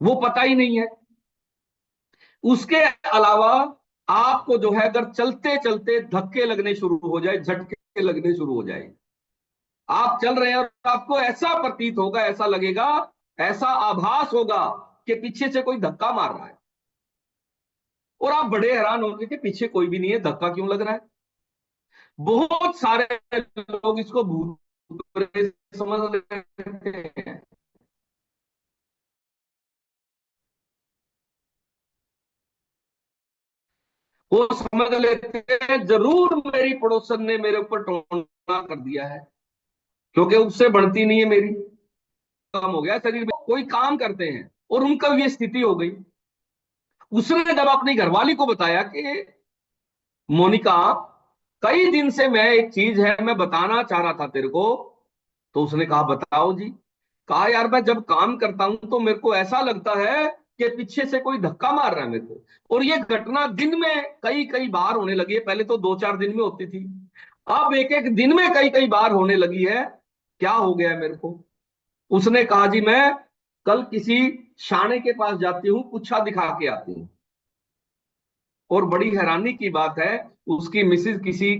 वो पता ही नहीं है। उसके अलावा आपको जो है अगर चलते चलते धक्के लगने शुरू हो जाए, झटके लगने शुरू हो जाए, आप चल रहे हैं और आपको ऐसा प्रतीत होगा, ऐसा लगेगा, ऐसा आभास होगा कि पीछे से कोई धक्का मार रहा है, और आप बड़े हैरान होंगे कि पीछे कोई भी नहीं है, धक्का क्यों लग रहा है। बहुत सारे लोग इसको भूत प्रेत समझ लेते हैं। वो समझ लेते हैं जरूर मेरी पड़ोसन ने मेरे ऊपर टोना कर दिया है, क्योंकि उससे बढ़ती नहीं है मेरी, कम हो गया शरीर में, कोई काम करते हैं और उनका ये स्थिति हो गई। उसने जब अपनी घरवाली को बताया कि मोनिका, कई दिन से मैं एक चीज है मैं बताना चाह रहा था तेरे को, तो उसने कहा बताओ जी। कहा यार मैं जब काम करता हूं तो मेरे को ऐसा लगता है कि पीछे से कोई धक्का मार रहा है मेरे को, और ये घटना दिन में कई कई बार होने लगी है। पहले तो 2-4 दिन में होती थी, अब एक एक दिन में कई कई बार होने लगी है। क्या हो गया है मेरे को। उसने कहा जी मैं कल किसी शाणे के पास जाती हूँ, पुच्छा दिखा के आती हूँ। और बड़ी हैरानी की बात है, उसकी मिसेज किसी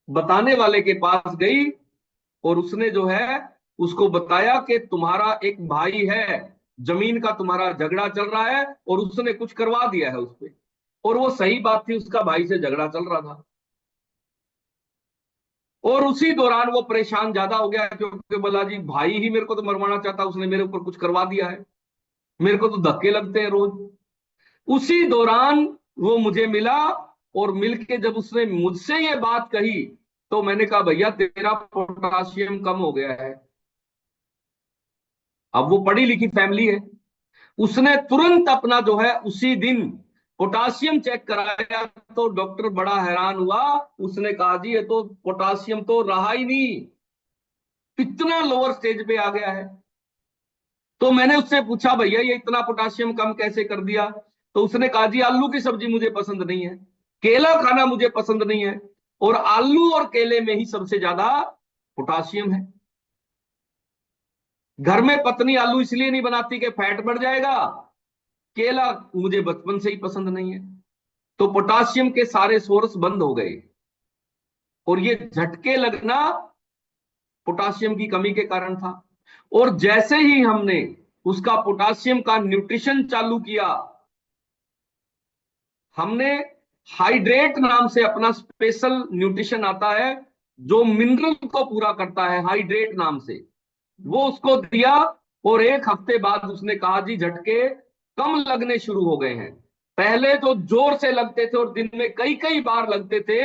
बताने वाले के पास गई, और उसने जो है उसको बताया कि तुम्हारा एक भाई है, जमीन का तुम्हारा झगड़ा चल रहा है, और उसने कुछ करवा दिया है उस पे। और वो सही बात थी, उसका भाई से झगड़ा चल रहा था। और उसी दौरान वो परेशान ज्यादा हो गया, क्योंकि बोला जी भाई ही मेरे को तो मरवाना चाहता, उसने मेरे ऊपर कुछ करवा दिया है, मेरे को तो धक्के लगते हैं रोज। उसी दौरान वो मुझे मिला, और मिलके जब उसने मुझसे ये बात कही, तो मैंने कहा भैया तेरा पोटाशियम कम हो गया है। अब वो पढ़ी लिखी फैमिली है, उसने तुरंत अपना जो है उसी दिन पोटाशियम चेक कराया, तो डॉक्टर बड़ा हैरान हुआ। उसने कहा जी ये तो पोटाशियम तो रहा ही नहीं, इतना लोअर स्टेज पे आ गया है। तो मैंने उससे पूछा भैया ये इतना पोटाशियम कम कैसे कर दिया। तो उसने कहा जी आलू की सब्जी मुझे पसंद नहीं है, केला खाना मुझे पसंद नहीं है, और आलू और केले में ही सबसे ज्यादा पोटाशियम है। घर में पत्नी आलू इसलिए नहीं बनाती कि फैट बढ़ जाएगा, केला मुझे बचपन से ही पसंद नहीं है। तो पोटाशियम के सारे सोर्स बंद हो गए, और ये झटके लगना पोटाशियम की कमी के कारण था। और जैसे ही हमने उसका पोटाशियम का न्यूट्रिशन चालू किया, हमने हाइड्रेट नाम से अपना स्पेशल न्यूट्रिशन आता है जो मिनरल को पूरा करता है, हाइड्रेट नाम से, वो उसको दिया। और एक हफ्ते बाद उसने कहा जी झटके कम लगने शुरू हो गए हैं। पहले तो जोर से लगते थे और दिन में कई कई बार लगते थे,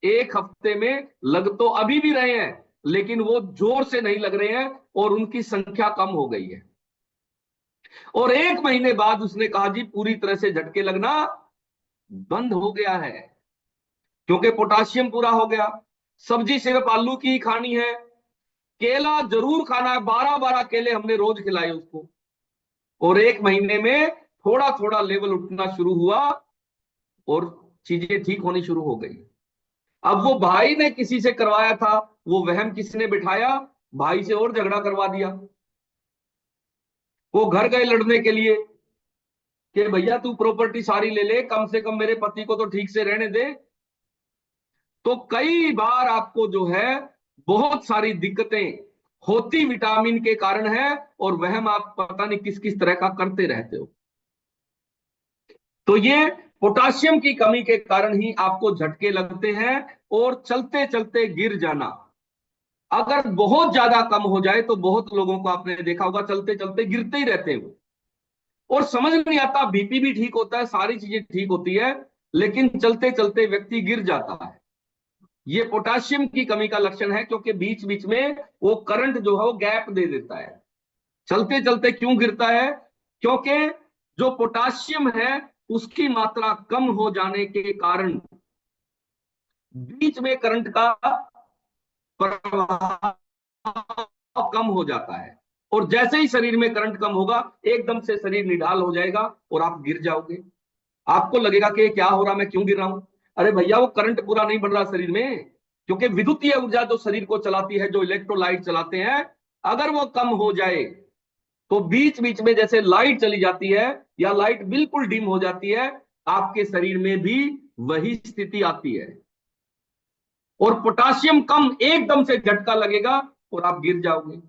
एक हफ्ते में लग तो अभी भी रहे हैं, लेकिन वो जोर से नहीं लग रहे हैं, और उनकी संख्या कम हो गई है। और एक महीने बाद उसने कहा जी पूरी तरह से झटके लगना बंद हो गया है, क्योंकि पोटाशियम पूरा हो गया। सब्जी सिर्फ आलू की ही खानी है, केला जरूर खाना है, 12-12 केले हमने रोज खिलाए उसको। और एक महीने में थोड़ा थोड़ा लेवल उठना शुरू हुआ, और चीजें ठीक होनी शुरू हो गई। अब वो भाई ने किसी से करवाया था, वो वहम किसने बिठाया, भाई से और झगड़ा करवा दिया। वो घर गए लड़ने के लिए कि भैया तू प्रॉपर्टी सारी ले ले, कम से कम मेरे पति को तो ठीक से रहने दे। तो कई बार आपको जो है बहुत सारी दिक्कतें होती विटामिन के कारण है, और वहम आप पता नहीं किस किस तरह का करते रहते हो। तो ये पोटाशियम की कमी के कारण ही आपको झटके लगते हैं, और चलते चलते गिर जाना। अगर बहुत ज्यादा कम हो जाए तो बहुत लोगों को आपने देखा होगा चलते चलते गिरते ही रहते हैं वो, और समझ नहीं आता, बीपी भी ठीक होता है, सारी चीजें ठीक होती है, लेकिन चलते चलते व्यक्ति गिर जाता है। ये पोटाशियम की कमी का लक्षण है, क्योंकि बीच बीच में वो करंट जो है वो गैप दे देता है। चलते चलते क्यों गिरता है, क्योंकि जो पोटाशियम है उसकी मात्रा कम हो जाने के कारण बीच में करंट का प्रवाह कम हो जाता है। और जैसे ही शरीर में करंट कम होगा, एकदम से शरीर निढाल हो जाएगा और आप गिर जाओगे। आपको लगेगा कि क्या हो रहा, मैं क्यों गिर रहा हूं। अरे भैया वो करंट पूरा नहीं बढ़ रहा शरीर में, क्योंकि विद्युतीय ऊर्जा जो शरीर को चलाती है, जो इलेक्ट्रोलाइट चलाते हैं, अगर वो कम हो जाए तो बीच बीच में जैसे लाइट चली जाती है या लाइट बिल्कुल डिम हो जाती है, आपके शरीर में भी वही स्थिति आती है। और पोटासियम कम एकदम से झटका लगेगा और आप गिर जाओगे।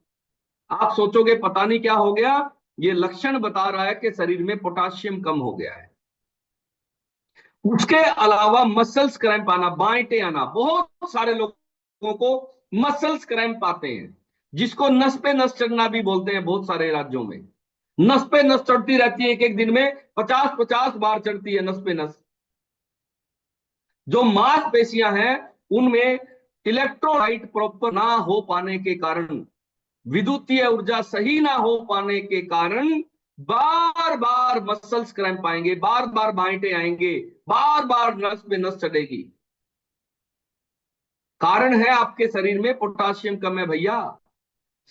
आप सोचोगे पता नहीं क्या हो गया, ये लक्षण बता रहा है कि शरीर में पोटासियम कम हो गया है। उसके अलावा मसल्स क्रैम्प आना, बांटे आना, बहुत सारे लोगों को मसल्स क्रैम्प आते हैं, जिसको नस पे नस चढ़ना भी बोलते हैं। बहुत सारे राज्यों में नस पे नस चढ़ती रहती है, एक एक दिन में 50-50 बार चढ़ती है नस पे नस। जो मांसपेशियां हैं उनमें इलेक्ट्रोलाइट प्रॉपर ना हो पाने के कारण, विद्युतीय ऊर्जा सही ना हो पाने के कारण बार बार मसल्स क्रैम्प आएंगे, बार बार बांटे आएंगे, बार बार नस पे नस चढ़ेगी। कारण है आपके शरीर में पोटासियम कम है भैया।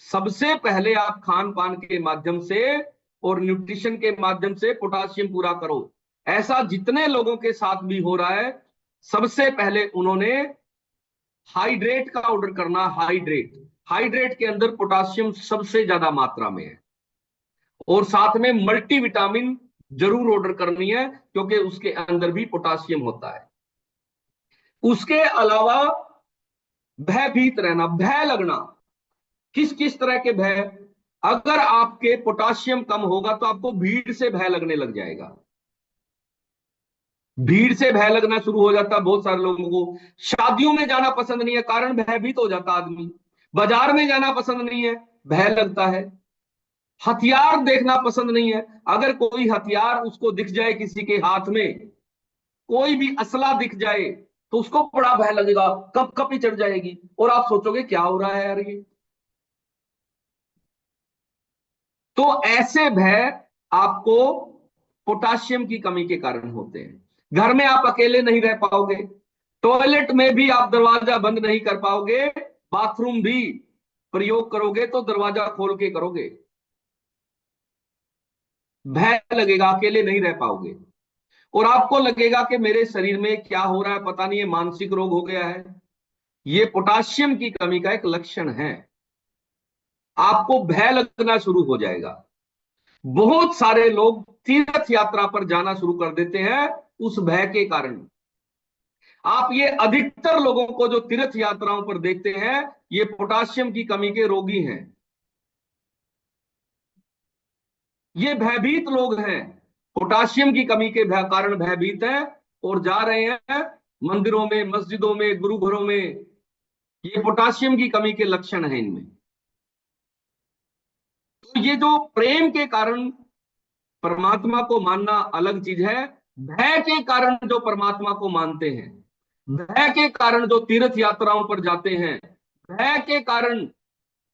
सबसे पहले आप खान पान के माध्यम से और न्यूट्रिशन के माध्यम से पोटासियम पूरा करो। ऐसा जितने लोगों के साथ भी हो रहा है, सबसे पहले उन्होंने हाइड्रेट का ऑर्डर करना। हाइड्रेट, हाइड्रेट के अंदर पोटासियम सबसे ज्यादा मात्रा में है। और साथ में मल्टीविटामिन जरूर ऑर्डर करनी है, क्योंकि उसके अंदर भी पोटासियम होता है। उसके अलावा भयभीत रहना, भय लगना। किस किस तरह के भय? अगर आपके पोटासियम कम होगा तो आपको भीड़ से भय लगने लग जाएगा। भीड़ से भय लगना शुरू हो जाता है बहुत सारे लोगों को। शादियों में जाना पसंद नहीं है, कारण भयभीत हो जाता आदमी। बाजार में जाना पसंद नहीं है, भय लगता है। हथियार देखना पसंद नहीं है, अगर कोई हथियार उसको दिख जाए किसी के हाथ में, कोई भी असला दिख जाए तो उसको बड़ा भय लगेगा, कब कब ही चढ़ जाएगी। और आप सोचोगे क्या हो रहा है यार ये। तो ऐसे भय आपको पोटासियम की कमी के कारण होते हैं। घर में आप अकेले नहीं रह पाओगे, टॉयलेट में भी आप दरवाजा बंद नहीं कर पाओगे, बाथरूम भी प्रयोग करोगे तो दरवाजा खोल के करोगे। भय लगेगा, अकेले नहीं रह पाओगे। और आपको लगेगा कि मेरे शरीर में क्या हो रहा है, पता नहीं, ये मानसिक रोग हो गया है। ये पोटासियम की कमी का एक लक्षण है। आपको भय लगना शुरू हो जाएगा। बहुत सारे लोग तीर्थ यात्रा पर जाना शुरू कर देते हैं उस भय के कारण। आप ये अधिकतर लोगों को जो तीर्थ यात्राओं पर देखते हैं, ये पोटासियम की कमी के रोगी हैं। ये भयभीत लोग हैं, पोटासियम की कमी के कारण भयभीत हैं और जा रहे हैं मंदिरों में, मस्जिदों में, गुरु घरों में। ये पोटासियम की कमी के लक्षण हैं इनमें। तो ये जो प्रेम के कारण परमात्मा को मानना अलग चीज है, भय के कारण जो परमात्मा को मानते हैं, भय के कारण जो तीर्थ यात्राओं पर जाते हैं, भय के कारण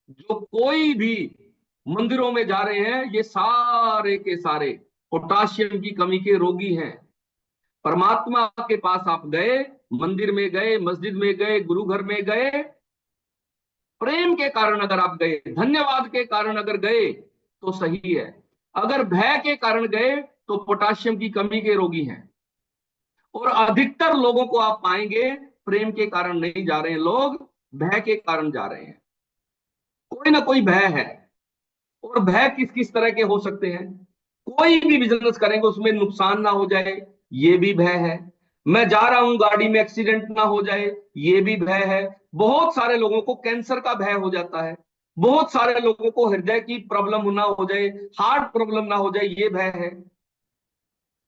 जो कोई भी मंदिरों में जा रहे हैं, ये सारे के सारे पोटासियम की कमी के रोगी हैं। परमात्मा के पास आप गए, मंदिर में गए, मस्जिद में गए, गुरु घर में गए, प्रेम के कारण अगर आप गए, धन्यवाद के कारण अगर गए तो सही है। अगर भय के कारण गए तो पोटासियम की कमी के रोगी हैं। और अधिकतर लोगों को आप पाएंगे प्रेम के कारण नहीं जा रहे हैं लोग, भय के कारण जा रहे हैं। कोई ना कोई भय है। और भय किस किस तरह के हो सकते हैं? कोई भी बिजनेस करेंगे उसमें नुकसान ना हो जाए, ये भी भय है। मैं जा रहा हूं गाड़ी में एक्सीडेंट ना हो जाए, ये भी भय है। बहुत सारे लोगों को कैंसर का भय हो जाता है, बहुत सारे लोगों को हृदय की प्रॉब्लम ना हो जाए, हार्ट प्रॉब्लम ना हो जाए, ये भय है।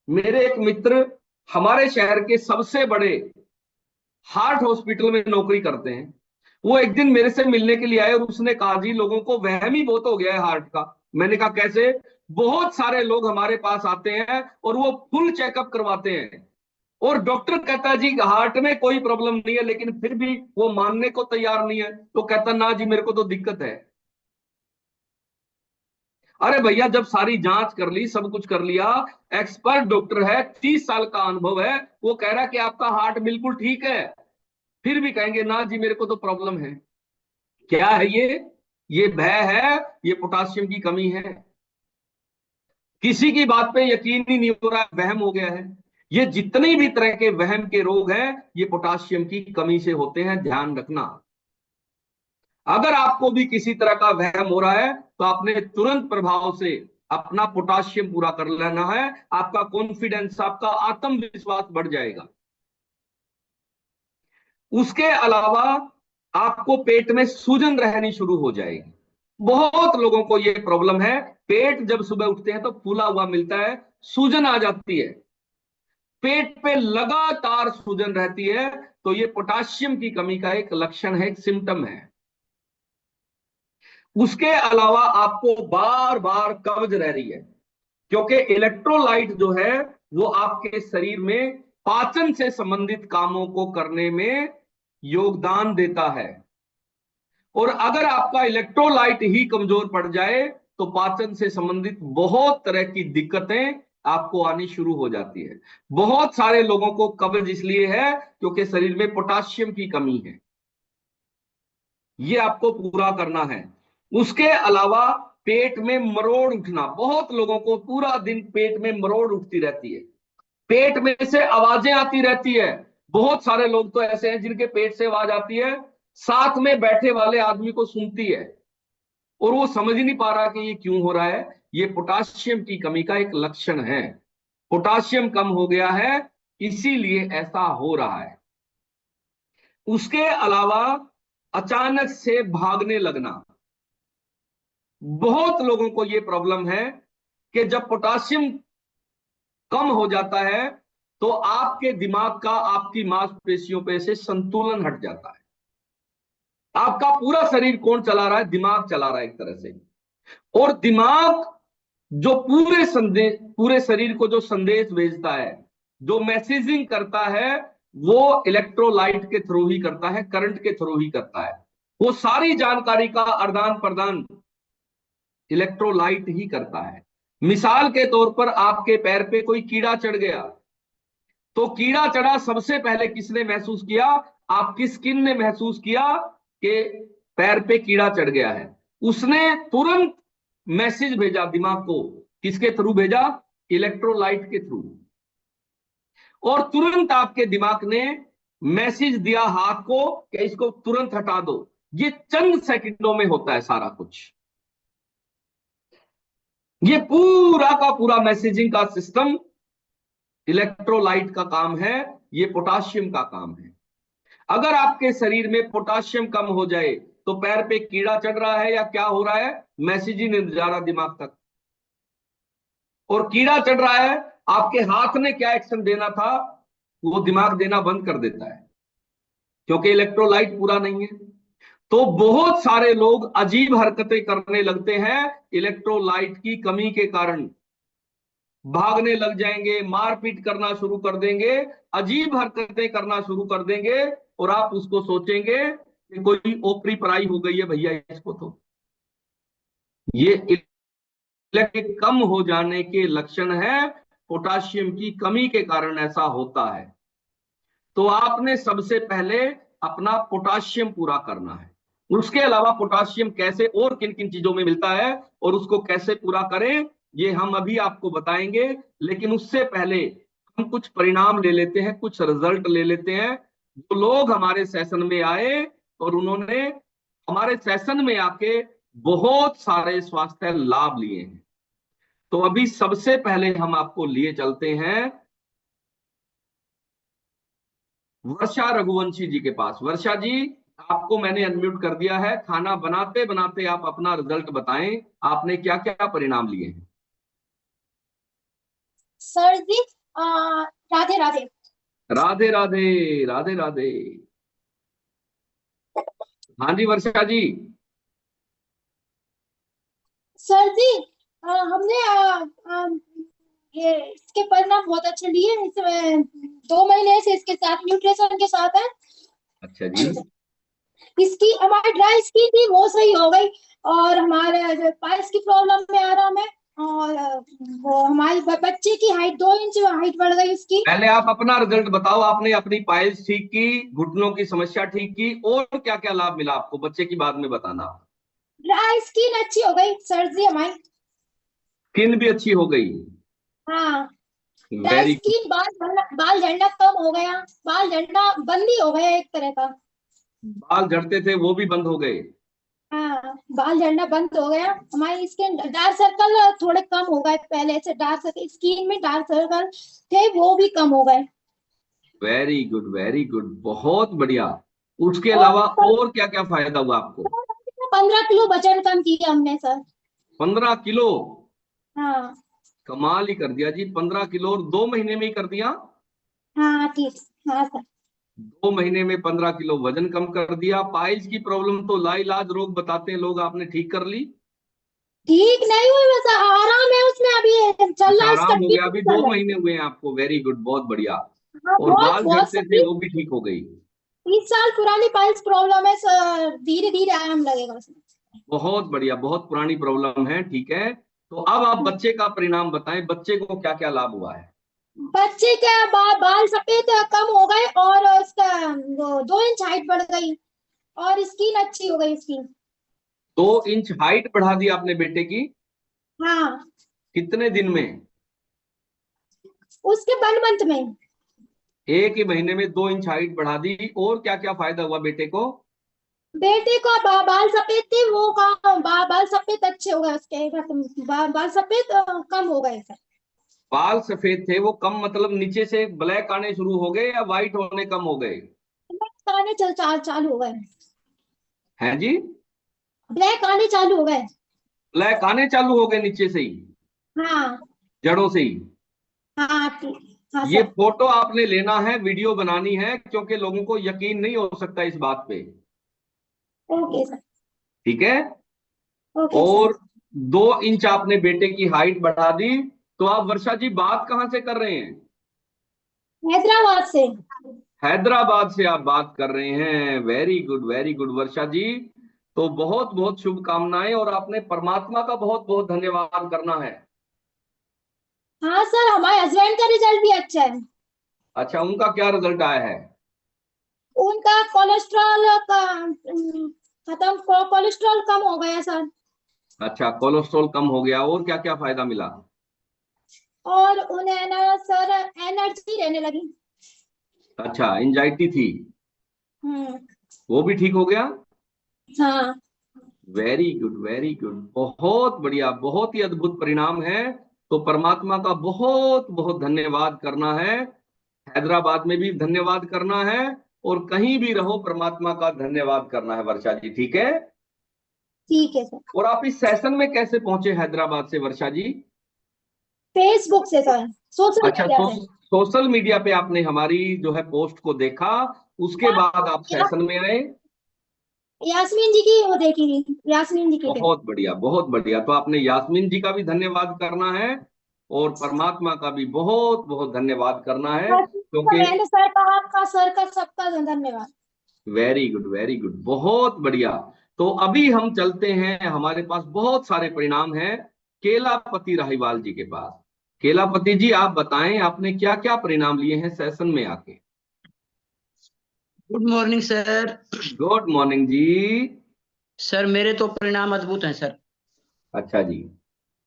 मेरे एक मित्र हमारे शहर के सबसे बड़े हार्ट हॉस्पिटल में नौकरी करते हैं। वो एक दिन मेरे से मिलने के लिए आए और उसने कहा जी लोगों को वहम ही बहुत हो गया है हार्ट का। मैंने कहा कैसे? बहुत सारे लोग हमारे पास आते हैं और वो फुल चेकअप करवाते हैं और डॉक्टर कहता है जी हार्ट में कोई प्रॉब्लम नहीं है, लेकिन फिर भी वो मानने को तैयार नहीं है। तो कहता ना जी मेरे को तो दिक्कत है। अरे भैया जब सारी जांच कर ली, सब कुछ कर लिया, एक्सपर्ट डॉक्टर है, 30 साल का अनुभव है, वो कह रहा है कि आपका हार्ट बिल्कुल ठीक है, फिर भी कहेंगे ना जी मेरे को तो प्रॉब्लम है। क्या है ये भय है, ये पोटासियम की कमी है। किसी की बात पे यकीन ही नहीं हो रहा, वहम हो गया है। ये जितनी भी तरह के वहम के रोग हैं, ये पोटासियम की कमी से होते हैं, ध्यान रखना। अगर आपको भी किसी तरह का वहम हो रहा है तो आपने तुरंत प्रभाव से अपना पोटाशियम पूरा कर लेना है। आपका कॉन्फिडेंस, आपका आत्मविश्वास बढ़ जाएगा। उसके अलावा आपको पेट में सूजन रहनी शुरू हो जाएगी। बहुत लोगों को यह प्रॉब्लम है, पेट जब सुबह उठते हैं तो फूला हुआ मिलता है, सूजन आ जाती है, पेट पे लगातार सूजन रहती है, तो ये पोटाशियम की कमी का एक लक्षण है, एक सिम्टम है। उसके अलावा आपको बार बार कब्ज रह रही है, क्योंकि इलेक्ट्रोलाइट जो है वो आपके शरीर में पाचन से संबंधित कामों को करने में योगदान देता है। और अगर आपका इलेक्ट्रोलाइट ही कमजोर पड़ जाए तो पाचन से संबंधित बहुत तरह की दिक्कतें आपको आनी शुरू हो जाती है। बहुत सारे लोगों को कब्ज इसलिए है क्योंकि शरीर में पोटाशियम की कमी है। ये आपको पूरा करना है। उसके अलावा पेट में मरोड़ उठना, बहुत लोगों को पूरा दिन पेट में मरोड़ उठती रहती है, पेट में से आवाजें आती रहती है। बहुत सारे लोग तो ऐसे हैं जिनके पेट से आवाज आती है, साथ में बैठे वाले आदमी को सुनती है, और वो समझ ही नहीं पा रहा कि ये क्यों हो रहा है। ये पोटाशियम की कमी का एक लक्षण है। पोटाशियम कम हो गया है, इसीलिए ऐसा हो रहा है। उसके अलावा अचानक से भागने लगना, बहुत लोगों को ये प्रॉब्लम है कि जब पोटाशियम कम हो जाता है तो आपके दिमाग का, आपकी मांसपेशियों पे से संतुलन हट जाता है। आपका पूरा शरीर कौन चला रहा है? दिमाग चला रहा है एक तरह से। और दिमाग जो पूरे शरीर को जो संदेश भेजता है, जो मैसेजिंग करता है, वो इलेक्ट्रोलाइट के थ्रू ही करता है, करंट के थ्रू ही करता है। वो सारी जानकारी का आदान प्रदान इलेक्ट्रोलाइट ही करता है। मिसाल के तौर पर आपके पैर पे कोई कीड़ा चढ़ गया, तो कीड़ा चढ़ा सबसे पहले किसने महसूस किया? आपकी स्किन ने महसूस किया कि पैर पे कीड़ा चढ़ गया है। उसने तुरंत मैसेज भेजा दिमाग को, किसके थ्रू भेजा? इलेक्ट्रोलाइट के थ्रू। और तुरंत आपके दिमाग ने मैसेज दिया हाथ को कि इसको तुरंत हटा दो। ये चंद सेकंडों में होता है सारा कुछ। ये पूरा का पूरा मैसेजिंग का सिस्टम इलेक्ट्रोलाइट का काम है, ये पोटाशियम का काम है। अगर आपके शरीर में पोटाशियम कम हो जाए तो पैर पे कीड़ा चढ़ रहा है या क्या हो रहा है, मैसेज ही नहीं जा रहा दिमाग तक। और कीड़ा चढ़ रहा है, आपके हाथ ने क्या एक्शन देना था वो दिमाग देना बंद कर देता है, क्योंकि इलेक्ट्रोलाइट पूरा नहीं है। तो बहुत सारे लोग अजीब हरकतें करने लगते हैं इलेक्ट्रोलाइट की कमी के कारण। भागने लग जाएंगे, मारपीट करना शुरू कर देंगे, अजीब हरकतें करना शुरू कर देंगे, और आप उसको सोचेंगे कि कोई ओपरी पराई हो गई है भैया इसको। तो ये इलेक्ट्रिक कम हो जाने के लक्षण है, पोटाशियम की कमी के कारण ऐसा होता है। तो आपने सबसे पहले अपना पोटाशियम पूरा करना है। उसके अलावा पोटाशियम कैसे और किन किन चीजों में मिलता है और उसको कैसे पूरा करें, ये हम अभी आपको बताएंगे। लेकिन उससे पहले हम कुछ परिणाम ले लेते हैं, कुछ रिजल्ट ले लेते हैं। जो लोग हमारे सेशन में आए और उन्होंने हमारे सेशन में आके बहुत सारे स्वास्थ्य लाभ लिए हैं, तो अभी सबसे पहले हम आपको लिए चलते हैं वर्षा रघुवंशी जी के पास। वर्षा जी, आपको मैंने अनम्यूट कर दिया है। खाना बनाते बनाते आप अपना रिजल्ट बताएं, आपने क्या क्या परिणाम लिए हैं। सर जी, राधे राधे। राधे राधे। राधे राधे। हाँ जी वर्षा जी। सर जी, हमने ये इसके परिणाम बहुत अच्छे लिए। इसमें 2 महीने से इसके साथ न्यूट्रिशन के साथ है। अच्छा जी। इसकी हमारी ड्राई स्किन थी वो सही हो गई, और हमारे जो पाइल्स की प्रॉब्लम में आराम है, और वो हमारी बच्चे की हाइट 2 इंच हाइट बढ़ गई उसकी। पहले आप अपना रिजल्ट बताओ। आपने अपनी पाइल्स ठीक की, घुटनों की समस्या ठीक की, और क्या क्या लाभ मिला आपको? बच्चे की बाद में बताना। ड्राई स्किन अच्छी हो गई सर जी हमारी। स्किन भी अच्छी हो गई। हाँ, ड्राई वेरी गुड। स्किन, बाल झड़ना कम हो गया, बाल झड़ना बंद ही हो गया एक तरह का। बाल झड़ते थे वो भी बंद हो गए। हाँ, बाल झड़ना बंद हो गया, हमारी स्किन, डार्क सर्कल थोड़े कम हो गए, पहले से डार्क सर्कल, स्किन में डार्क सर्कल थे वो भी कम हो गए। वेरी गुड, वेरी गुड, बहुत बढ़िया। उसके और अलावा और क्या क्या फायदा हुआ आपको? 15 किलो वजन कम किया हमने सर। 15 किलो? हाँ। कमाल ही कर दिया जी, 15 किलो और 2 महीने में ही कर दिया? हाँ ठीक। हाँ सर। 2 महीने में 15 किलो वजन कम कर दिया। पाइल्स की प्रॉब्लम तो लाइलाज रोग बताते हैं लोग, आपने ठीक कर ली? ठीक नहीं हुई, बस आराम है उसमें, अभी चल अच्छा, रहा है, आराम उसका हो गया, ट्रीटमेंट अभी चल दो रहा है। महीने हुए हैं आपको, वेरी गुड, बहुत बढ़िया। हाँ, और बहुत बाल बहुत झड़ते थे सही। वो भी ठीक हो गई? 30 साल पुरानी पाइल्स प्रॉब्लम है सर, धीरे धीरे आराम लगेगा उसमें। बहुत बढ़िया, बहुत पुरानी प्रॉब्लम है, ठीक है। तो अब आप बच्चे का परिणाम बताएं, बच्चे को क्या क्या लाभ हुआ है? बच्चे का बाल सफेद कम हो गए, और उसका वो 2 इंच हाइट बढ़ गई, और स्किन अच्छी हो गई उसकी। 2 इंच हाइट बढ़ा दी आपने बेटे की? हाँ, कितने दिन में? उसके 1 मंथ में। एक ही महीने में 2 इंच हाइट बढ़ा दी। और क्या क्या फायदा हुआ बेटे को? बेटे को बाल सफेद थे, वो कहाँ, बाल सफेद अच्छे हो गए उसके, बाल सफेद कम हो गए सर। बाल सफेद थे वो कम, मतलब नीचे से ब्लैक आने शुरू हो गए या व्हाइट होने कम हो गए? ब्लैक आने चालू हो गए। हैं जी? ब्लैक आने चालू हो गए। ब्लैक आने चालू हो गए नीचे से ही, हाँ। जड़ों से ही? हाँ ठीक। हाँ ये सर। फोटो आपने लेना है, वीडियो बनानी है, क्योंकि लोगों को यकीन नहीं हो सकता इस बात पे। Okay sir. ठीक है। Okay sir. और 2 इंच आपने बेटे की हाइट बढ़ा दी। तो आप वर्षा जी बात कहां से कर रहे हैं? हैदराबाद से। हैदराबाद से आप बात कर रहे हैं, वेरी गुड, वेरी गुड वर्षा जी। तो बहुत बहुत शुभकामनाएं, और आपने परमात्मा का बहुत बहुत धन्यवाद करना है। हाँ सर, हमारे हस्बैंड का रिजल्ट भी अच्छा है। अच्छा, उनका क्या रिजल्ट आया है? उनका कोलेस्ट्रॉल का खत्म, कोलेस्ट्रॉल कम हो गया सर। अच्छा, कोलेस्ट्रॉल कम हो गया, और क्या क्या फायदा मिला? और उन्हें ना सर एनर्जी रहने लगी। अच्छा, एंजाइटी थी, हम्म। वो भी ठीक हो गया? हाँ। वेरी गुड, वेरी गुड, बहुत बढ़िया, बहुत ही अद्भुत परिणाम है। तो परमात्मा का बहुत बहुत धन्यवाद करना है। हैदराबाद में भी धन्यवाद करना है, और कहीं भी रहो परमात्मा का धन्यवाद करना है वर्षा जी, ठीक है। ठीक है सर। और आप इस सेशन में कैसे पहुंचे हैदराबाद से वर्षा जी? फेसबुक से सर, सोशल अच्छा, मीडिया से। सोशल मीडिया पे आपने हमारी जो है पोस्ट को देखा, उसके बाद आप या, सेशन में आए? यास्मीन जी की वो देखी थी, यास्मीन जी की थे। बहुत बढ़िया, बहुत बढ़िया। तो आपने यास्मीन जी का भी धन्यवाद करना है, और परमात्मा का भी बहुत बहुत धन्यवाद करना है, क्योंकि मैंने सर का, आपका सर का, सबका धन्यवाद। वेरी गुड, वेरी गुड, बहुत बढ़िया। तो अभी हम चलते हैं, हमारे पास बहुत सारे परिणाम हैं केलापति राहीवाल जी के पास। केलापति जी, आप बताएं आपने क्या क्या परिणाम लिए हैं सेशन में आके? Good morning sir. Good morning जी। सर मेरे तो परिणाम अद्भुत हैं सर। अच्छा जी।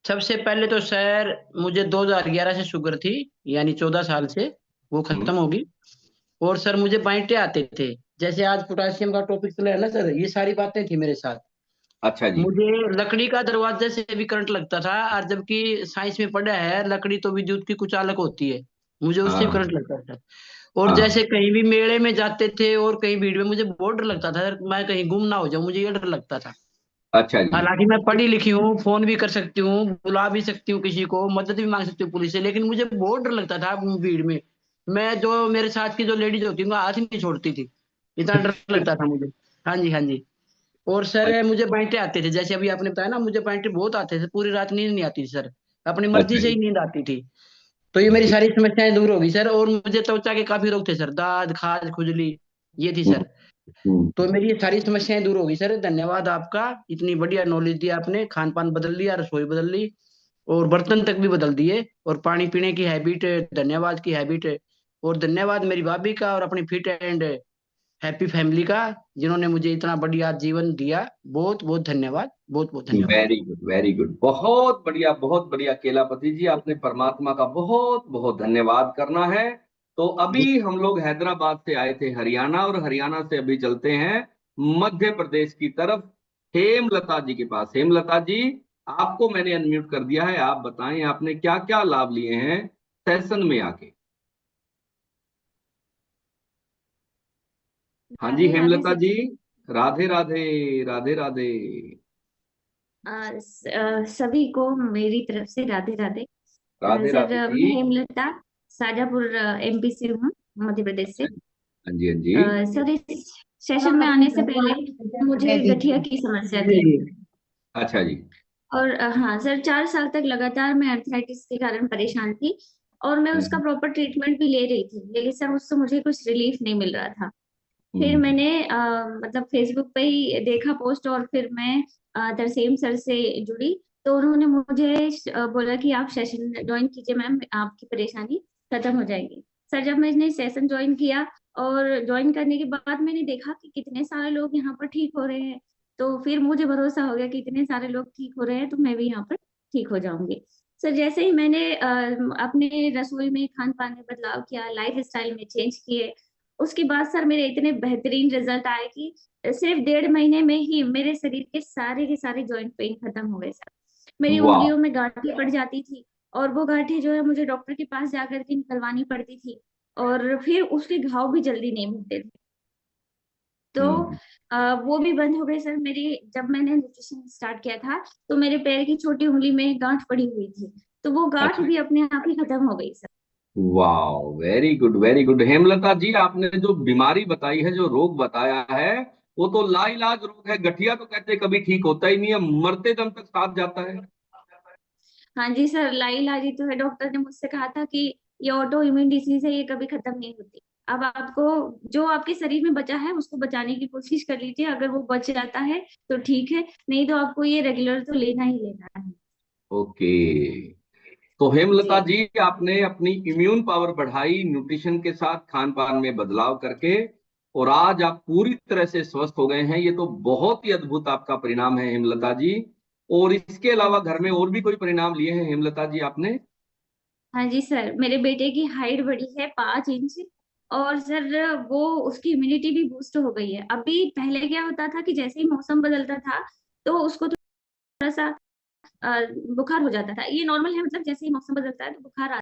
सबसे पहले तो सर मुझे 2011 से शुगर थी, यानी 14 साल से वो हम्म। खत्म होगी। और सर मुझे बांटे आते थे, जैसे आज पोटाशियम का टॉपिक चला है ना सर, ये सारी बातें थी मेरे साथ। अच्छा जी। मुझे लकड़ी का दरवाजे से भी करंट लगता था, और जबकि साइंस में पढ़ा है लकड़ी तो विद्युत की कुचालक होती है, मुझे उससे भी हाँ करंट लगता था। और हाँ। जैसे कहीं भी मेले में जाते थे और कहीं भीड़ में, मुझे बहुत डर लगता था सर, मैं कहीं गुम ना हो जाऊं, मुझे ये डर लगता था। अच्छा जी। हालांकि मैं पढ़ी लिखी हूँ, फोन भी कर सकती हूँ, बुला भी सकती हूँ किसी को, मदद भी मांग सकती हूँ पुलिस से, लेकिन मुझे बहुत डर लगता था भीड़ में। मैं जो मेरे साथ की जो लेडीज होती उनका हाथ ही नहीं छोड़ती थी, इतना डर लगता था मुझे। हाँ जी, हाँ जी। और सर मुझे बांटे आते थे, जैसे अभी आपने बताया ना, मुझे बांटे बहुत आते थे, पूरी रात नींद नहीं आती थी सर, अपनी मर्जी अच्छा से जी। ही नींद आती थी। तो ये मेरी सारी समस्याएं दूर होगी सर। और मुझे त्वचा के काफी रोग थे सर, दाद, खाज, खुजली, ये थी हम्म, सर। तो हम्म। मेरी ये सारी समस्याएं दूर होगी सर, धन्यवाद आपका। इतनी बढ़िया नॉलेज दी आपने, खान पान बदल दिया, रसोई बदल ली, और बर्तन तक भी बदल दिए, और पानी पीने की हैबिट, धन्यवाद की हैबिट। और धन्यवाद मेरी भाभी का, और अपनी फिट एंड हैप्पी फैमिली का, जिन्होंने मुझे इतना बढ़िया जीवन दिया। बहुत बहुत धन्यवाद, बहुत बहुत धन्यवाद। वेरी गुड, वेरी गुड, बहुत बढ़िया, बहुत बढ़िया केलापति जी, आपने परमात्मा का बहुत बहुत धन्यवाद करना है। तो जी अभी हम लोग हैदराबाद से आए थे हरियाणा, और हरियाणा से अभी चलते हैं मध्य प्रदेश की तरफ। हेमलता जी के पास। हेमलता जी, आपको मैंने अनम्यूट कर दिया है, आप बताएं आपने क्या क्या लाभ लिए हैं सेशन में आके। हाँ जी राधे राधे हेमलता सर। जी, राधे राधे। राधे राधे। सभी को मेरी तरफ से राधे राधे। राधे सर, राधे जी। मैं हेमलता शाजापुर एमपी से हूँ, मध्य प्रदेश से। हाँ जी, हाँ जी। सर, इस सेशन में आने से पहले मुझे गठिया की समस्या थी। अच्छा जी। और हाँ सर, 4 साल तक लगातार मैं अर्थराइटिस के कारण परेशान थी, और मैं उसका हम्म, प्रॉपर ट्रीटमेंट भी ले रही थी, लेकिन सर उससे मुझे कुछ रिलीफ नहीं मिल रहा था। फिर हम्म, मैंने मतलब फेसबुक पे ही देखा पोस्ट, और फिर मैं तरसेम सर से जुड़ी। तो उन्होंने मुझे बोला कि आप सेशन ज्वाइन कीजिए मैम, आपकी परेशानी खत्म हो जाएगी। सर, जब मैंने सेशन ज्वाइन किया और ज्वाइन करने के बाद मैंने देखा कि कितने सारे लोग यहाँ पर ठीक हो रहे हैं, तो फिर मुझे भरोसा हो गया कि इतने सारे लोग ठीक हो रहे हैं तो मैं भी यहाँ पर ठीक हो जाऊंगी। सर, जैसे ही मैंने अपने रसोई में, खान पान में बदलाव किया, लाइफ स्टाइल में चेंज किए, उसके बाद सर मेरे इतने बेहतरीन रिजल्ट आए कि सिर्फ 1.5 महीने में ही मेरे शरीर के सारे जॉइंट पेन खत्म हो गए सर। मेरी वाह। उंगलियों में गांठें पड़ जाती थी, और वो गांठें जो है मुझे डॉक्टर के पास जाकर के निकलवानी पड़ती थी, और फिर उसके घाव भी जल्दी नहीं भरते थे। तो हम्म, वो भी बंद हो गए सर मेरी। जब मैंने न्यूट्रिशन स्टार्ट किया था तो मेरे पैर की छोटी उंगली में गांठ पड़ी हुई थी, तो वो गांठ अच्छा। भी अपने आप ही खत्म हो गई सर। वाह, very good very good. Hemlata ji, आपने जो बीमारी बताई है, जो रोग बताया है, वो तो लाइलाज रोग है। गठिया तो कहते हैं कभी ठीक होता ही नहीं है, मरते दम तक साथ जाता है। हाँ जी सर, लाइलाजी तो है। डॉक्टर ने मुझसे कहा था कि ये ऑटो इम्यून डिसीज है, ये कभी खत्म नहीं होती। अब आपको जो आपके शरीर में बचा है उसको बचाने की कोशिश कर लीजिए, अगर वो बच जाता है तो ठीक है, नहीं तो आपको ये रेगुलर तो लेना ही लेना है। ओके। तो हेमलता जी जी, आपने अपनी इम्यून पावर बढ़ाई न्यूट्रिशन के साथ, खान पान में बदलाव करके, और आज आप पूरी तरह से स्वस्थ हो गए हैं। ये तो बहुत ही अद्भुत आपका परिणाम है हेमलता जी। और इसके अलावा घर में और भी कोई परिणाम लिए हैं हेमलता जी आपने? हाँ जी सर, मेरे बेटे की हाइट बढ़ी है 5 इंच, और सर वो उसकी इम्यूनिटी भी बूस्ट हो गई है। अभी पहले क्या होता था कि जैसे ही मौसम बदलता था तो उसको थोड़ा सा अ, बुखार हो जाता था। ये नॉर्मल है, मतलब जैसे ही मौसम बदलता है तो बुखार आता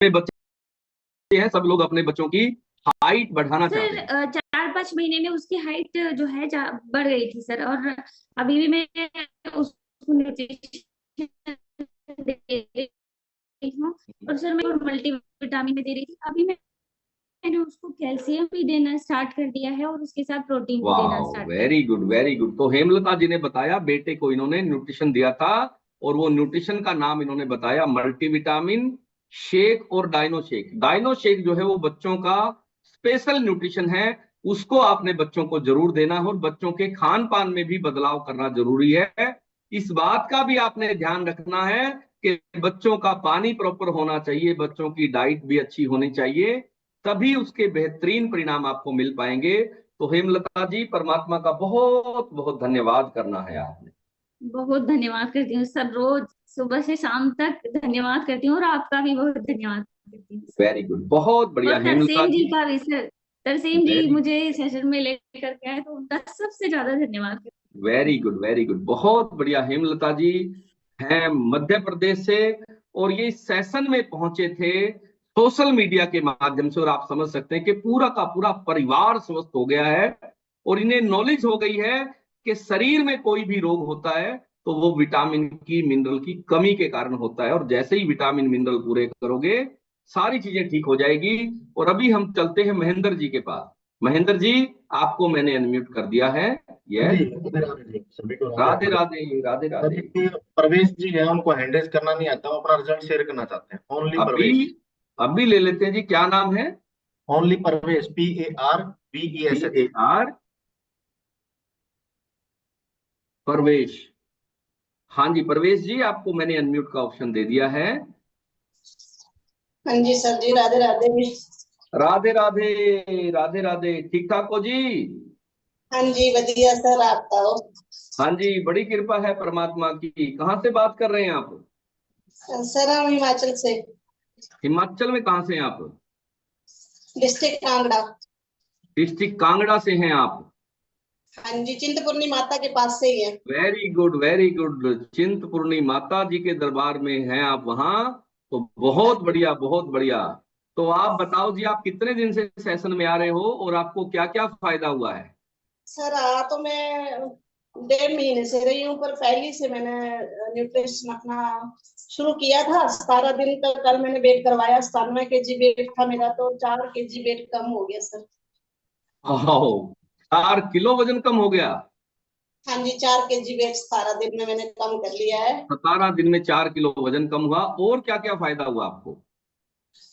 में बच्चे हैं, सब लोग अपने बच्चों की हाइट बढ़ाना है। चाहते सर, हैं। 4-5 महीने में उसकी हाइट जो है बढ़ गई थी सर, और अभी भी मैं उसको न्यूट्रिशन दे रही हूँ। और सर मैं मल्टीविटामिन में दे रही थी। अभी मैंने उसको कैल्शियम भी देना स्टार्ट कर दिया है, और उसके साथ प्रोटीन भी देना वाह, स्टार्ट कर वेरी गुड वेरी गुड। तो हेमलता जी ने बताया बेटे को इन्होंने न्यूट्रिशन दिया था, और वो न्यूट्रिशन का नाम इन्होंने बताया मल्टीविटामिन शेक और डाइनो शेक। डाइनो शेक जो है वो बच्चों का स्पेशल न्यूट्रिशन है, उसको आपने बच्चों को जरूर देना है, और बच्चों के खान पान में भी बदलाव करना जरूरी है। इस बात का भी आपने ध्यान रखना है कि बच्चों का पानी प्रॉपर होना चाहिए, बच्चों की डाइट भी अच्छी होनी चाहिए, तभी उसके बेहतरीन परिणाम आपको मिल पाएंगे। तो हेमलता जी, परमात्मा का बहुत बहुत धन्यवाद करना है आपने। बहुत धन्यवाद करती हूँ सर, रोज सुबह से शाम तक धन्यवाद करती हूँ, और आपका भी बहुत धन्यवाद करती हूँ सर। वेरी गुड, बहुत बढ़िया और हेमलता तरसेम जी जी। का भी सर, तरसेम जी वेरी मुझे सेशन में लेकर के आए, तो उनका सबसे ज्यादा धन्यवाद करती वेरी गुड वेरी गुड, बहुत बढ़िया। हेमलता जी हैं मध्य प्रदेश से, और ये सेशन में पहुंचे थे सोशल मीडिया के माध्यम से, और आप समझ सकते हैं कि पूरा का पूरा परिवार स्वस्थ हो गया है, और इन्हें नॉलेज हो गई है कि शरीर में कोई भी रोग होता है तो वो विटामिन की, मिनरल की कमी के कारण होता है, और जैसे ही विटामिन मिनरल पूरे करोगे सारी चीजें ठीक हो जाएगी। और अभी हम चलते हैं महेंद्र जी के पास। महेंद्र जी, आपको मैंने अनम्यूट कर दिया है। जी, यस। राधे राधे जी, सभी को राधे राधे राधे। राधे। राधे सर, राधे। एक प्रवेश जी है, उनको हैंडरेस करना नहीं आता, वो अपना रिजल्ट शेयर करना चाहते हैं। ओनली अभी प्रवेश। अभी ले लेते हैं जी, क्या नाम है? ओनली प्रवेश, PARVESH। PAR, परवेश। हाँ जी परवेश जी, आपको मैंने अनम्यूट का ऑप्शन दे दिया है। हाँ जी सर जी, राधे राधे। राधे राधे। राधे राधे, ठीक ठाक हो जी? हाँ जी बढ़िया सर, आप बताओ। हाँ जी, बड़ी कृपा है परमात्मा की। कहाँ से बात कर रहे हैं आप? सर हम हिमाचल से, हिमाचल में कहाँ से हैं आप? डिस्ट्रिक्ट कांगड़ा। डिस्ट्रिक्ट कांगड़ा से हैं आप? हाँ जी, चिंतपूर्णी माता के पास से ही है। Very good very good. Chintpurni माता जी के दरबार में हैं आप वहां? तो बहुत बढ़िया बहुत बढ़िया। तो आप बताओ जी, आप कितने दिन से सेशन में आ रहे हो और आपको क्या क्या फायदा हुआ है? सर तो मैं 1.5 महीने से रही हूँ, पर पहले से मैंने न्यूट्रिशन अपना शुरू किया था। 17 दिन तक कल मैंने वेट करवाया, 97 kg वेट था मेरा, तो 4 kg वेट कम हो गया सर। आओ, 4 किलो वजन कम हो गया? हाँ जी, 4 kg वेट 17 दिन में मैंने कम कर लिया है। 17 दिन में 4 किलो वजन कम हुआ, और क्या क्या फायदा हुआ आपको?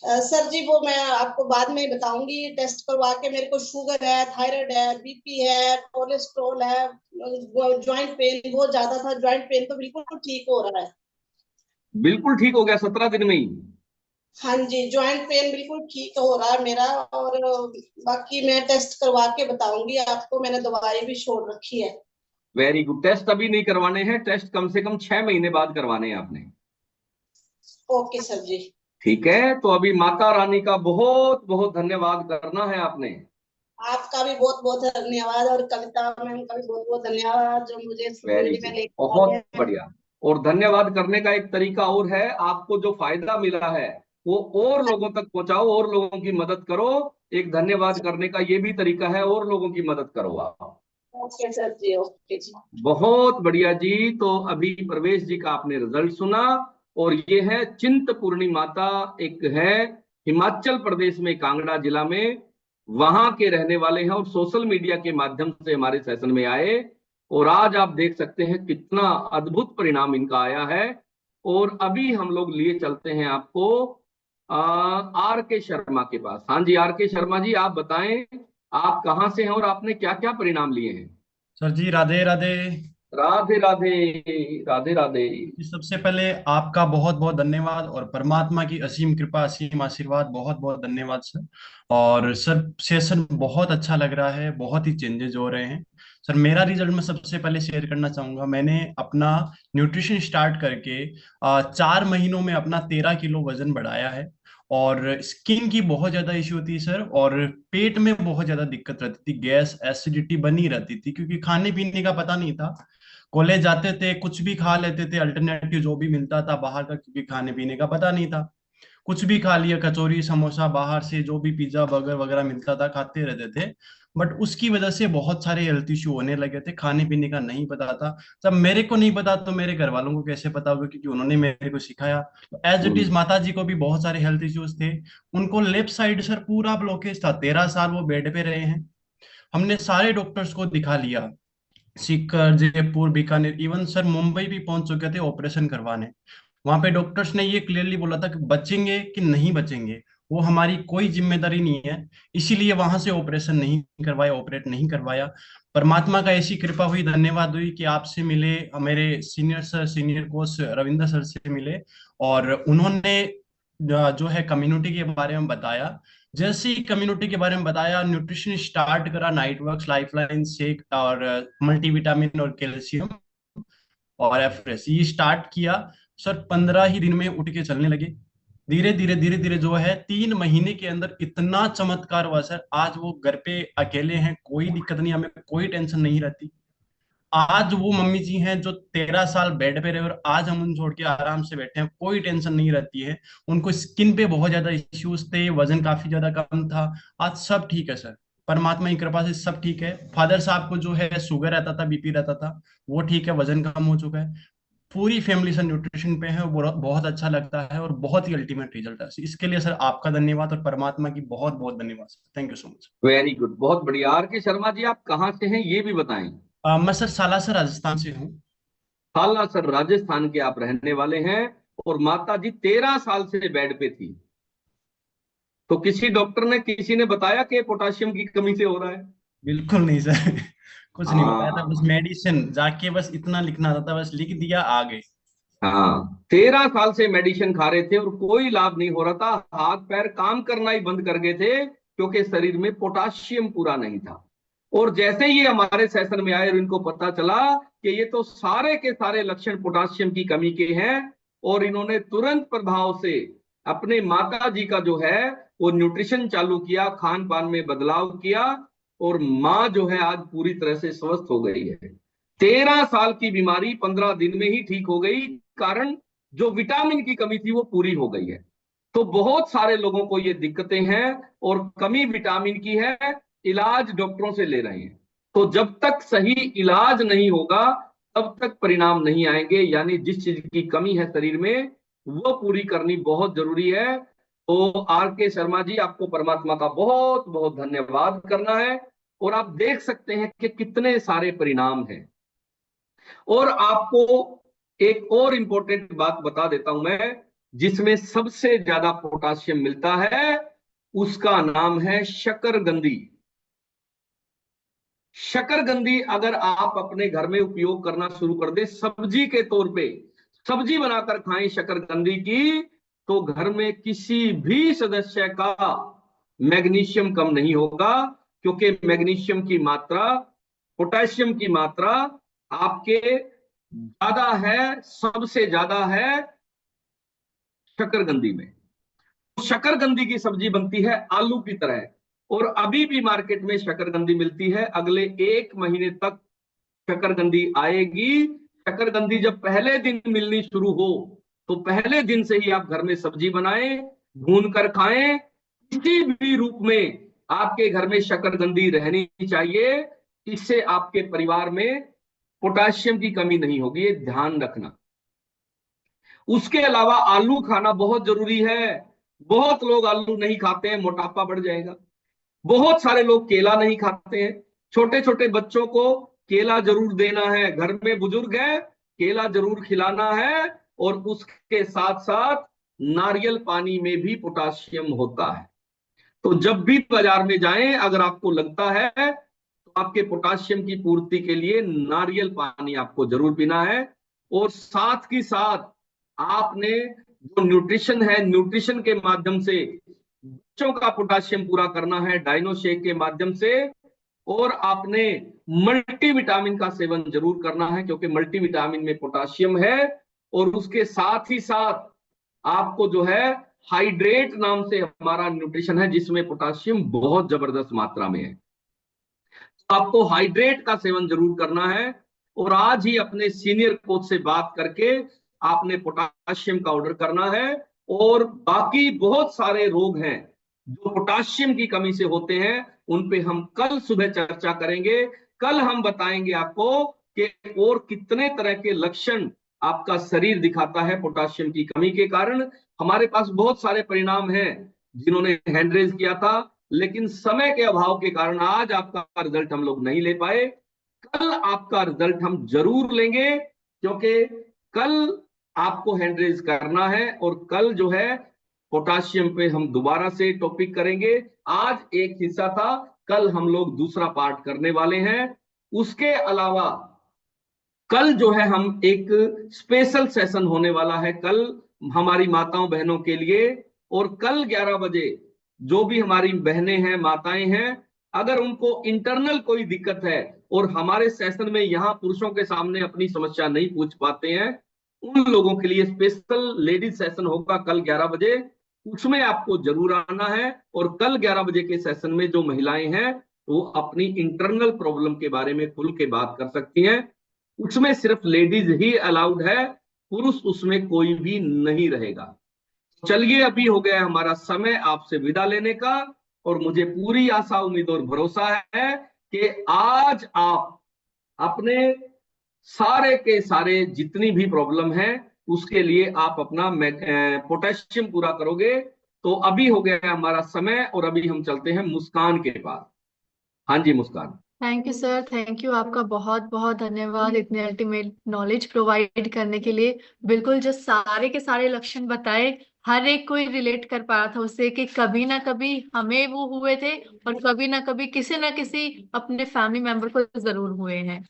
सर जी वो मैं आपको बाद में बताऊंगी। टेस्ट करवा के मेरे को शुगर है, थायराइड है, बीपी है, कोलेस्ट्रॉल है, ज्वाइंट पेन बहुत ज्यादा था। ज्वाइंट पेन तो बिल्कुल ठीक हो रहा है। बिल्कुल ठीक हो गया 17 दिन में ही? हाँ जी, ज्वाइंट पेन बिल्कुल ठीक हो रहा है मेरा। और बाकी मैं टेस्ट करवा के बताऊंगी आपको। मैंने दवाई भी छोड़ रखी है। Very good. टेस्ट अभी नहीं करवाने हैं, टेस्ट कम से कम 6 महीने बाद करवाने हैं आपने। ओके सर जी। ठीक है, तो अभी माता रानी का बहुत बहुत धन्यवाद करना है आपने। आपका भी बहुत बहुत धन्यवाद, और कविता मैम का भी बहुत बहुत धन्यवाद, जो मुझे इस वेरी फैमिली में गुड, लेकर बहुत आए हैं। बढ़िया। और धन्यवाद करने का एक तरीका और है, आपको जो फायदा मिला है वो और लोगों तक पहुंचाओ, और लोगों की मदद करो। एक धन्यवाद करने का ये भी तरीका है, और लोगों की मदद करो आप। ओके सर जी, ओके जी। बहुत बढ़िया जी। तो अभी प्रवेश जी का आपने रिजल्ट सुना, और ये है चिंतपूर्णी माता, एक है हिमाचल प्रदेश में कांगड़ा जिला में, वहां के रहने वाले हैं और सोशल मीडिया के माध्यम से हमारे सेशन में आए। और आज आप देख सकते हैं कितना अद्भुत परिणाम इनका आया है। और अभी हम लोग लिए चलते हैं आपको आर के शर्मा के पास। हाँ जी आर के शर्मा जी, आप बताएं आप कहाँ से हैं और आपने क्या क्या परिणाम लिए हैं? सर जी राधे राधे। राधे राधे। राधे राधे। जी, सबसे पहले आपका बहुत बहुत धन्यवाद, और परमात्मा की असीम कृपा असीम आशीर्वाद, बहुत बहुत धन्यवाद सर। और सर सेशन बहुत अच्छा लग रहा है, बहुत ही चेंजेस हो रहे हैं। सर मेरा रिजल्ट मैं सबसे पहले शेयर करना चाहूंगा। मैंने अपना न्यूट्रिशन स्टार्ट करके 4 महीनों में अपना 13 किलो वजन बढ़ाया है। और स्किन की बहुत ज्यादा इश्यू थी सर, और पेट में बहुत ज्यादा दिक्कत रहती थी, गैस एसिडिटी बनी रहती थी, क्योंकि खाने पीने का पता नहीं था। कॉलेज जाते थे, कुछ भी खा लेते थे, अल्टरनेटिव जो भी मिलता था बाहर का, क्योंकि खाने पीने का पता नहीं था। कुछ भी खा लिया, कचौरी समोसा बाहर से, जो भी पिज्जा बर्गर वगैरह मिलता था खाते रहते थे। बट उसकी वजह से बहुत सारे हेल्थ इश्यू होने लगे थे, खाने पीने का नहीं पता था। जब मेरे को नहीं पता तो मेरे घर वालों को कैसे पता होगा, क्योंकि उन्होंने मेरे को सिखाया। तो एज इट इज माता जी को भी बहुत सारे हेल्थ इश्यूज थे। उनको लेफ्ट साइड सर पूरा ब्लॉकेज था, 13 साल वो बेड पे रहे हैं। हमने सारे डॉक्टर्स को दिखा लिया, सीकर, जयपुर, बीकानेर, इवन सर मुंबई भी पहुंच चुके थे ऑपरेशन करवाने। वहां पे डॉक्टर्स ने ये क्लियरली बोला था कि बचेंगे कि नहीं बचेंगे वो हमारी कोई जिम्मेदारी नहीं है। इसीलिए वहां से ऑपरेशन नहीं करवाया, ऑपरेट नहीं करवाया। परमात्मा का ऐसी कृपा हुई, धन्यवाद हुई कि आपसे मिले, मेरे senior sir, senior coach Ravindra sir से मिले। और उन्होंने जो है कम्युनिटी के बारे में बताया। जैसे ही कम्युनिटी के बारे में बताया, न्यूट्रिशन स्टार्ट करा, नाइट वर्क्स, लाइफलाइन शेक और मल्टीविटामिन और कैल्शियम और एफरेस, ये स्टार्ट किया। सर 15 ही दिन में उठ के चलने लगे। धीरे धीरे जो है 3 महीने के अंदर इतना चमत्कार हुआ सर। आज वो घर पे अकेले हैं, कोई दिक्कत नहीं, हमें कोई टेंशन नहीं रहती। आज वो मम्मी जी हैं जो 13 साल बेड पे रहे, और आज हम उन छोड़ के आराम से बैठे हैं, कोई टेंशन नहीं रहती है। उनको स्किन पे बहुत ज्यादा इश्यूज थे, वजन काफी ज्यादा कम था। आज सब ठीक है सर, परमात्मा की कृपा से सब ठीक है। फादर साहब को जो है शुगर रहता था, बीपी रहता था, वो ठीक है, वजन कम हो चुका है। पूरी फैमिली सर न्यूट्रिशन पे है, वो बहुत अच्छा लगता है, और बहुत ही अल्टीमेट रिजल्ट है। इसके लिए सर आपका धन्यवाद, और परमात्मा की बहुत बहुत धन्यवाद sir. Thank you so much. Very good, बहुत बढ़िया। आर के शर्मा जी, आप कहाँ से हैं ये भी बताएं। मैं सर सालासर राजस्थान से हूँ। सालासर राजस्थान के आप रहने वाले हैं, और माता जी 13 साल से बेड पे थी। तो किसी डॉक्टर ने, किसी ने बताया कि पोटाशियम की कमी से हो रहा है? बिल्कुल नहीं सर, कुछ नहीं बताया था, हाँ बस मेडिसिन जाके बस इतना लिखना था, बस लिख दिया आ गए। हाँ, 13 साल से मेडिसिन खा रहे थे और कोई लाभ नहीं हो रहा था, हाथ पैर काम करना ही बंद कर गए थे क्योंकि शरीर में पोटाशियम पूरा नहीं था। और जैसे ही हमारे सेशन में आए और इनको पता चला कि ये तो सारे के सारे लक्षण पोटाशियम की कमी के हैं, और इन्होंने तुरंत प्रभाव से अपने माता जी का जो है वो न्यूट्रिशन चालू किया, खान पान में बदलाव किया, और माँ जो है आज पूरी तरह से स्वस्थ हो गई है। 13 साल की बीमारी 15 दिन में ही ठीक हो गई, कारण जो विटामिन की कमी थी वो पूरी हो गई है। तो बहुत सारे लोगों को ये दिक्कतें हैं और कमी विटामिन की है, इलाज डॉक्टरों से ले रहे हैं। तो जब तक सही इलाज नहीं होगा तब तक परिणाम नहीं आएंगे, यानी जिस चीज की कमी है शरीर में वो पूरी करनी बहुत जरूरी है। तो आर के शर्मा जी, आपको परमात्मा का बहुत बहुत धन्यवाद करना है, और आप देख सकते हैं कि कितने सारे परिणाम हैं। और आपको एक और इंपॉर्टेंट बात बता देता हूं मैं, जिसमें सबसे ज्यादा पोटाशियम मिलता है उसका नाम है शकरकंदी। शकरकंदी अगर आप अपने घर में उपयोग करना शुरू कर दे सब्जी के तौर पे, सब्जी बनाकर खाएं शकरकंदी की, तो घर में किसी भी सदस्य का मैग्नीशियम कम नहीं होगा, क्योंकि मैग्नीशियम की मात्रा, पोटेशियम की मात्रा आपके ज्यादा है, सबसे ज्यादा है शकरकंदी में। शकरकंदी की सब्जी बनती है आलू की तरह, और अभी भी मार्केट में शकरकंदी मिलती है। अगले 1 महीने तक शकरकंदी आएगी। शकरकंदी जब पहले दिन मिलनी शुरू हो तो पहले दिन से ही आप घर में सब्जी बनाएं, भून कर खाएं। किसी भी रूप में आपके घर में शकरकंदी रहनी चाहिए, इससे आपके परिवार में पोटाशियम की कमी नहीं होगी, ये ध्यान रखना। उसके अलावा आलू खाना बहुत जरूरी है। बहुत लोग आलू नहीं खाते हैं, मोटापा बढ़ जाएगा। बहुत सारे लोग केला नहीं खाते हैं। छोटे छोटे बच्चों को केला जरूर देना है, घर में बुजुर्ग है केला जरूर खिलाना है, और उसके साथ साथ नारियल पानी में भी पोटाशियम होता है। तो जब भी बाजार में जाएं, अगर आपको लगता है तो आपके पोटाशियम की पूर्ति के लिए नारियल पानी आपको जरूर पीना है। और साथ ही साथ आपने जो न्यूट्रिशन है, न्यूट्रिशन के माध्यम से बच्चों का पोटाशियम पूरा करना है डाइनो शेक के माध्यम से। और आपने मल्टीविटामिन का सेवन जरूर करना है, क्योंकि मल्टीविटामिन में पोटाशियम है। और उसके साथ ही साथ आपको जो है हाइड्रेट नाम से हमारा न्यूट्रिशन है, जिसमें पोटाशियम बहुत जबरदस्त मात्रा में है। आपको हाइड्रेट का सेवन जरूर करना है। और आज ही अपने सीनियर कोच से बात करके आपने पोटाशियम का ऑर्डर करना है। और बाकी बहुत सारे रोग हैं जो पोटाशियम की कमी से होते हैं, उन पे हम कल सुबह चर्चा करेंगे। कल हम बताएंगे आपको कि और कितने तरह के लक्षण आपका शरीर दिखाता है पोटाशियम की कमी के कारण। हमारे पास बहुत सारे परिणाम हैं जिन्होंने हैंड रेज किया था, लेकिन समय के अभाव के कारण आज आपका रिजल्ट हम लोग नहीं ले पाए। कल आपका रिजल्ट हम जरूर लेंगे, क्योंकि कल आपको हैंड रेज करना है। और कल जो है पोटाशियम पे हम दोबारा से टॉपिक करेंगे। आज एक हिस्सा था, कल हम लोग दूसरा पार्ट करने वाले हैं। उसके अलावा कल जो है हम एक स्पेशल सेशन होने वाला है कल हमारी माताओं बहनों के लिए। और कल 11 बजे जो भी हमारी बहनें हैं, माताएं हैं, अगर उनको इंटरनल कोई दिक्कत है और हमारे सेशन में यहाँ पुरुषों के सामने अपनी समस्या नहीं पूछ पाते हैं, उन लोगों के लिए स्पेशल लेडीज सेशन होगा कल 11 बजे। उसमें आपको जरूर आना है। और कल 11 बजे के सेशन में जो महिलाएं हैं वो अपनी इंटरनल प्रॉब्लम के बारे में खुल के बात कर सकती हैं। उसमें सिर्फ लेडीज ही अलाउड है, पुरुष उसमें कोई भी नहीं रहेगा। चलिए, अभी हो गया हमारा समय आपसे विदा लेने का, और मुझे पूरी आशा, उम्मीद और भरोसा है कि आज आप अपने सारे के सारे जितनी भी प्रॉब्लम है उसके लिए आप अपना पोटेशियम पूरा करोगे। तो अभी हो गया हमारा समय, और अभी हम चलते हैं मुस्कान के पास। हाँ जी Muskan. Thank you sir, thank you. आपका बहुत बहुत धन्यवाद इतने अल्टीमेट नॉलेज प्रोवाइड करने के लिए। बिल्कुल जो सारे के सारे लक्षण बताए हर एक कोई रिलेट कर पा रहा था उससे कि कभी ना कभी हमें वो हुए थे और कभी ना कभी किसी ना किसी अपने फैमिली मेंबर को जरूर हुए हैं।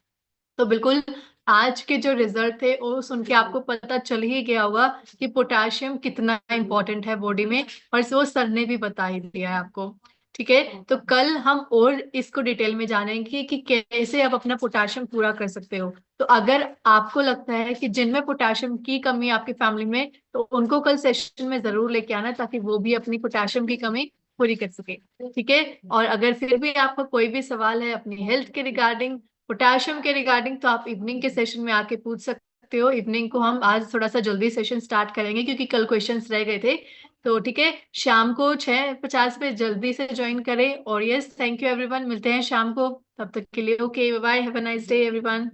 तो बिल्कुल आज के जो रिजल्ट थे वो सुन के आपको पता चल ही गया होगा कि पोटाशियम कितना इंपॉर्टेंट है बॉडी में, और वो सर ने भी बता ही दिया है आपको। ठीक है, तो कल हम और इसको डिटेल में जानेंगे कि कैसे आप अपना पोटाशियम पूरा कर सकते हो। तो अगर आपको लगता है कि जिनमें पोटाशियम की कमी है आपकी फैमिली में, तो उनको कल सेशन में जरूर लेके आना ताकि वो भी अपनी पोटाशियम की कमी पूरी कर सके। ठीक है, और अगर फिर भी आपका कोई भी सवाल है अपनी हेल्थ के रिगार्डिंग, पोटाशियम के रिगार्डिंग, तो आप इवनिंग के सेशन में आके पूछ सकते हो। इवनिंग को हम आज थोड़ा सा जल्दी सेशन स्टार्ट करेंगे क्योंकि कल क्वेश्चंस रह गए थे। तो ठीक है, शाम को 6:50 पे जल्दी से ज्वाइन करें। और यस, थैंक यू एवरीवन, मिलते हैं शाम को, तब तक के लिए okay bye, have a nice day everyone.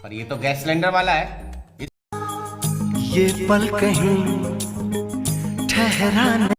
और ये तो गैस सिलेंडर वाला है। ये पल कहीं ठहरा